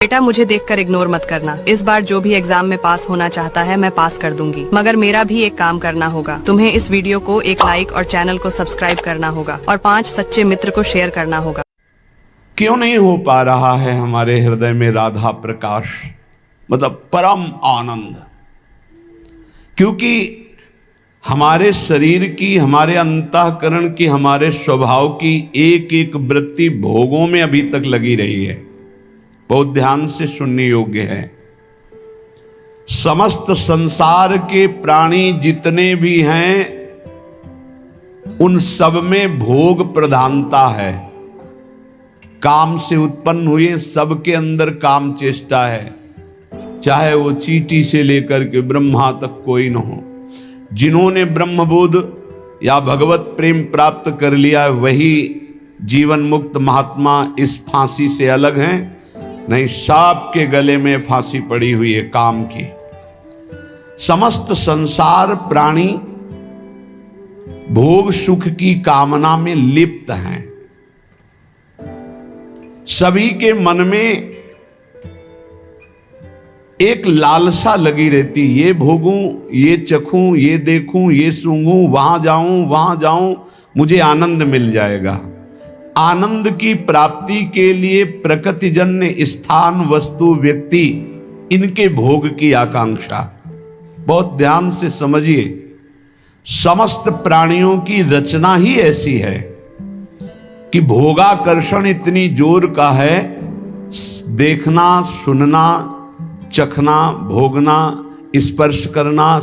बेटा मुझे देखकर इग्नोर मत करना। इस बार जो भी एग्जाम में पास होना चाहता है मैं पास कर दूंगी, मगर मेरा भी एक काम करना होगा। तुम्हें इस वीडियो को एक लाइक और चैनल को सब्सक्राइब करना होगा और 5 सच्चे मित्र को शेयर करना होगा। क्यों नहीं हो पा रहा है हमारे हृदय में राधा प्रकाश, मतलब परम आनंद? क्योंकि हमारे शरीर की, हमारे अंतःकरण की, हमारे स्वभाव की एक एक वृत्ति भोगों में अभी तक लगी रही है। बहुत ध्यान से सुनने योग्य है। समस्त संसार के प्राणी जितने भी हैं उन सब में भोग प्रधानता है। काम से उत्पन्न हुए सबके अंदर काम चेष्टा है, चाहे वो चींटी से लेकर के ब्रह्मा तक कोई न हो। जिन्होंने ब्रह्मबोध या भगवत प्रेम प्राप्त कर लिया वही जीवन मुक्त महात्मा इस फांसी से अलग हैं, नहीं सांप के गले में फांसी पड़ी हुई है काम की। समस्त संसार प्राणी भोग सुख की कामना में लिप्त हैं। सभी के मन में एक लालसा लगी रहती, ये भोगूं, ये चखूं, ये देखूं, ये सूंघूं, वहां जाऊं, मुझे आनंद मिल जाएगा। आनंद की प्राप्ति के लिए प्रकृतिजन्य स्थान, वस्तु, व्यक्ति, इनके भोग की आकांक्षा। बहुत ध्यान से समझिए, समस्त प्राणियों की रचना ही ऐसी है कि भोगाकर्षण इतनी जोर का है। देखना, सुनना, चखना, भोगना, स्पर्श करना,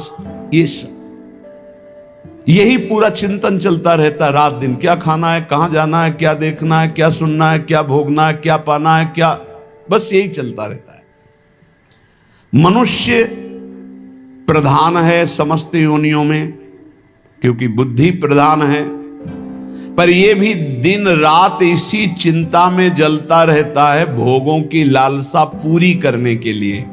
यही पूरा चिंतन चलता रहता रात दिन। क्या खाना है, कहां जाना है, क्या देखना है, क्या सुनना है, क्या भोगना है, क्या पाना है, क्या, बस यही चलता रहता है। मनुष्य प्रधान है समस्त योनियों में, क्योंकि बुद्धि प्रधान है, पर यह भी दिन रात इसी चिंता में जलता रहता है भोगों की लालसा पूरी करने के लिए।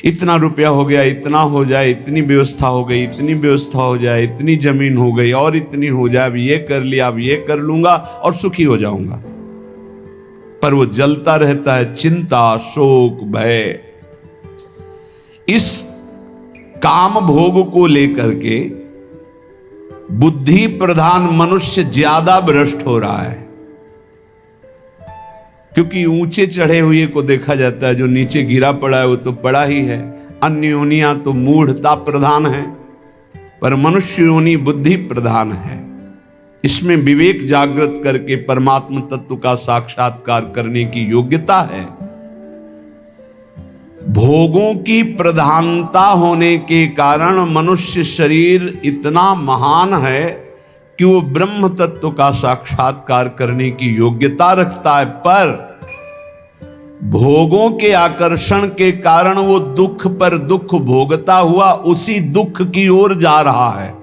इतना रुपया हो गया, इतना हो जाए, इतनी व्यवस्था हो गई, इतनी व्यवस्था हो जाए, इतनी जमीन हो गई और इतनी हो जाए, अब ये कर लिया, अब ये कर लूंगा और सुखी हो जाऊंगा। पर वो जलता रहता है चिंता, शोक, भय। इस काम भोग को लेकर के बुद्धि प्रधान मनुष्य ज्यादा भ्रष्ट हो रहा है, क्योंकि ऊंचे चढ़े हुए को देखा जाता है, जो नीचे गिरा पड़ा है वो तो पड़ा ही है। अन्य योनियां तो मूढ़ता प्रधान है, पर मनुष्य योनि बुद्धि प्रधान है। इसमें विवेक जागृत करके परमात्म तत्व का साक्षात्कार करने की योग्यता है। भोगों की प्रधानता होने के कारण मनुष्य शरीर इतना महान है कि वो ब्रह्म तत्व का साक्षात्कार करने की योग्यता रखता है, पर भोगों के आकर्षण के कारण वो दुख पर दुख भोगता हुआ उसी दुख की ओर जा रहा है।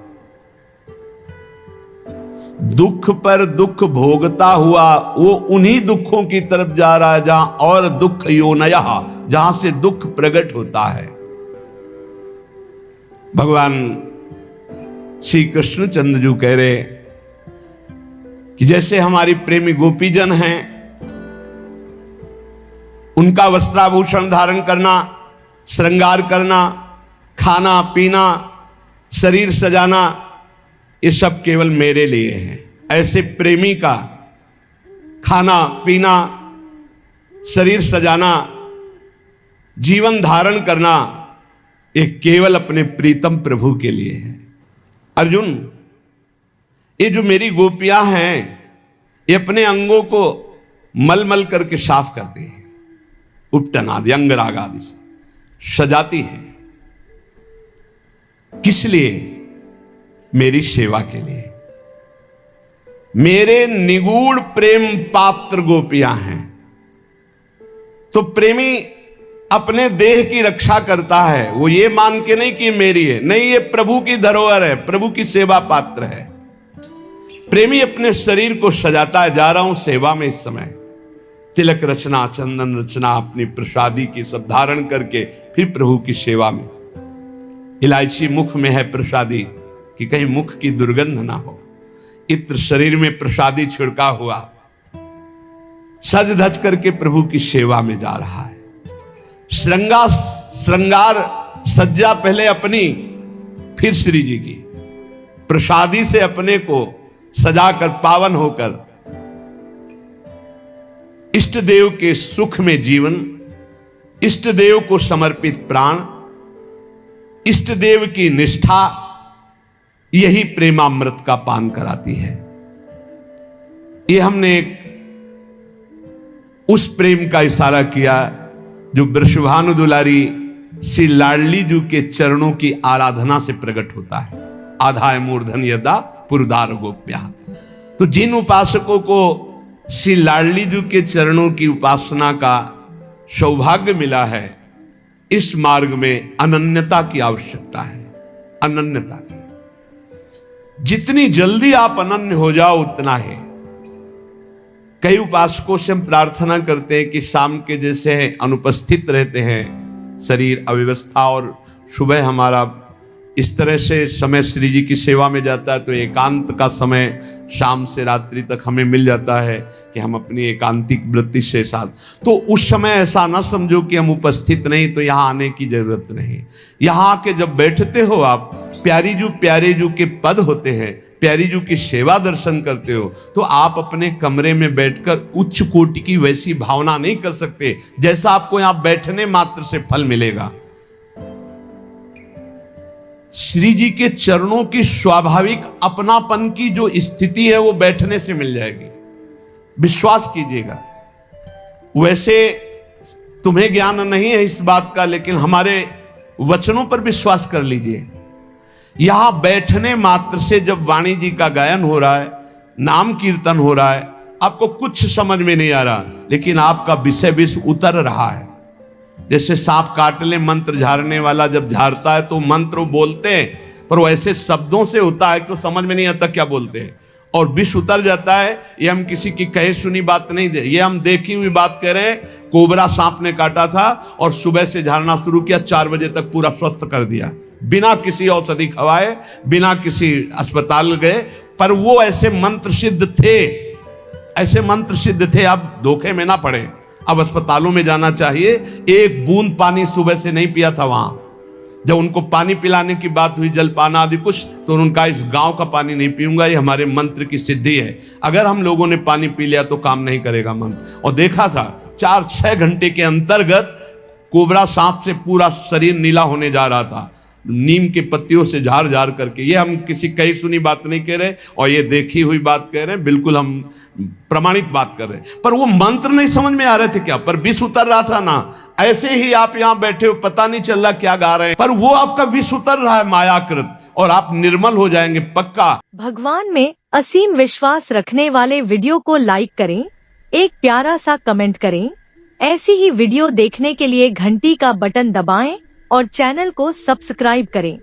दुख पर दुख भोगता हुआ वो उन्हीं दुखों की तरफ जा रहा है जहां और दुख योनयः, जहां से दुख प्रकट होता है। भगवान श्री कृष्ण चंद्र जी कह रहे कि जैसे हमारी प्रेमी गोपीजन हैं, उनका वस्त्राभूषण धारण करना, श्रृंगार करना, खाना पीना, शरीर सजाना, ये सब केवल मेरे लिए है। ऐसे प्रेमी का खाना पीना, शरीर सजाना, जीवन धारण करना, ये केवल अपने प्रीतम प्रभु के लिए है। अर्जुन, ये जो मेरी गोपियां हैं, ये अपने अंगों को मल मल करके साफ करती हैं, उपटन आदि, अंगराग आदि से सजाती है। किस लिए? मेरी सेवा के लिए। मेरे निगूढ़ प्रेम पात्र गोपियां हैं। तो प्रेमी अपने देह की रक्षा करता है, वो ये मान के नहीं कि मेरी है, नहीं, ये प्रभु की धरोहर है, प्रभु की सेवा पात्र है। प्रेमी अपने शरीर को सजाता है, जा रहा हूं सेवा में इस समय, तिलक रचना, चंदन रचना, अपनी प्रसादी की सब धारण करके फिर प्रभु की सेवा में। इलायची मुख में है प्रसादी कि कहीं मुख की दुर्गंध ना हो। इत्र शरीर में प्रसादी छिड़का हुआ, सज धज करके प्रभु की सेवा में जा रहा है। श्रृंगार सज्जा पहले अपनी, फिर श्री जी की। प्रसादी से अपने को सजाकर पावन होकर इष्ट देव के सुख में जीवन, इष्ट देव को समर्पित प्राण, इष्ट देव की निष्ठा, यही प्रेमामृत का पान कराती है। ये हमने एक उस प्रेम का इशारा किया जो वृषभानु दुलारी श्री लाडली जी के चरणों की आराधना से प्रकट होता है। आधाय मूर्धन यदा पुरदार गोप्या। तो जिन उपासकों को श्री लाडली जी के चरणों की उपासना का सौभाग्य मिला है, इस मार्ग में अनन्यता की आवश्यकता है। अनन्यता की, जितनी जल्दी आप अनन्य हो जाओ उतना है। कई उपासकों से हम प्रार्थना करते हैं कि शाम के जैसे अनुपस्थित रहते हैं, शरीर अव्यवस्था, और सुबह हमारा इस तरह से समय श्री जी की सेवा में जाता है, तो एकांत का समय शाम से रात्रि तक हमें मिल जाता है कि हम अपनी एकांतिक वृत्ति से साथ, तो उस समय ऐसा ना समझो कि हम उपस्थित नहीं, तो यहाँ आने की जरूरत नहीं। यहाँ आके जब बैठते हो आप, प्यारे जू के पद होते हैं, प्यारी जू की सेवा दर्शन करते हो, तो आप अपने कमरे में बैठकर उच्च कोटि की वैसी भावना नहीं कर सकते जैसा आपको यहाँ बैठने मात्र से फल मिलेगा। श्री जी के चरणों की स्वाभाविक अपनापन की जो स्थिति है वो बैठने से मिल जाएगी, विश्वास कीजिएगा। वैसे तुम्हें ज्ञान नहीं है इस बात का, लेकिन हमारे वचनों पर विश्वास कर लीजिए। यहां बैठने मात्र से जब वाणी जी का गायन हो रहा है, नाम कीर्तन हो रहा है, आपको कुछ समझ में नहीं आ रहा, लेकिन आपका विषय विष उतर रहा है। जैसे सांप काट ले मंत्र झाड़ने वाला जब झाड़ता है तो मंत्र बोलते हैं, पर वो ऐसे शब्दों से होता है कि वो समझ में नहीं आता क्या बोलते हैं, और विष उतर जाता है। ये हम किसी की कहे सुनी बात नहीं दे, ये हम देखी हुई बात कह रहे हैं। कोबरा सांप ने काटा था और सुबह से झाड़ना शुरू किया, 4 बजे तक पूरा स्वस्थ कर दिया, बिना किसी औषधि खवाए, बिना किसी अस्पताल गए। पर वो ऐसे मंत्र सिद्ध थे, ऐसे मंत्र सिद्ध थे। आप धोखे में ना पड़े, अब अस्पतालों में जाना चाहिए। एक बूंद पानी सुबह से नहीं पिया था वहां। जब उनको पानी पिलाने की बात हुई, जलपान आदि कुछ, तो उनका इस गांव का पानी नहीं पीऊंगा, ये हमारे मंत्र की सिद्धि है। अगर हम लोगों ने पानी पी लिया तो काम नहीं करेगा मंत्र। और देखा था 4-6 घंटे के अंतर्गत कोबरा सांप से पूरा शरीर नीला होने जा रहा था, नीम के पत्तियों से झाड़ झाड़ करके। ये हम किसी कही सुनी बात नहीं कह रहे, और ये देखी हुई बात कह रहे हैं, बिल्कुल हम प्रमाणित बात कर रहे हैं। पर वो मंत्र नहीं समझ में आ रहे थे क्या, पर विष उतर रहा था ना। ऐसे ही आप यहाँ बैठे हो, पता नहीं चल रहा क्या गा रहे हैं, पर वो आपका विष उतर रहा है मायाकृत, और आप निर्मल हो जाएंगे पक्का। भगवान में असीम विश्वास रखने वाले वीडियो को लाइक करें, एक प्यारा सा कमेंट करें। ऐसी ही वीडियो देखने के लिए घंटी का बटन दबाएं और चैनल को सब्सक्राइब करें।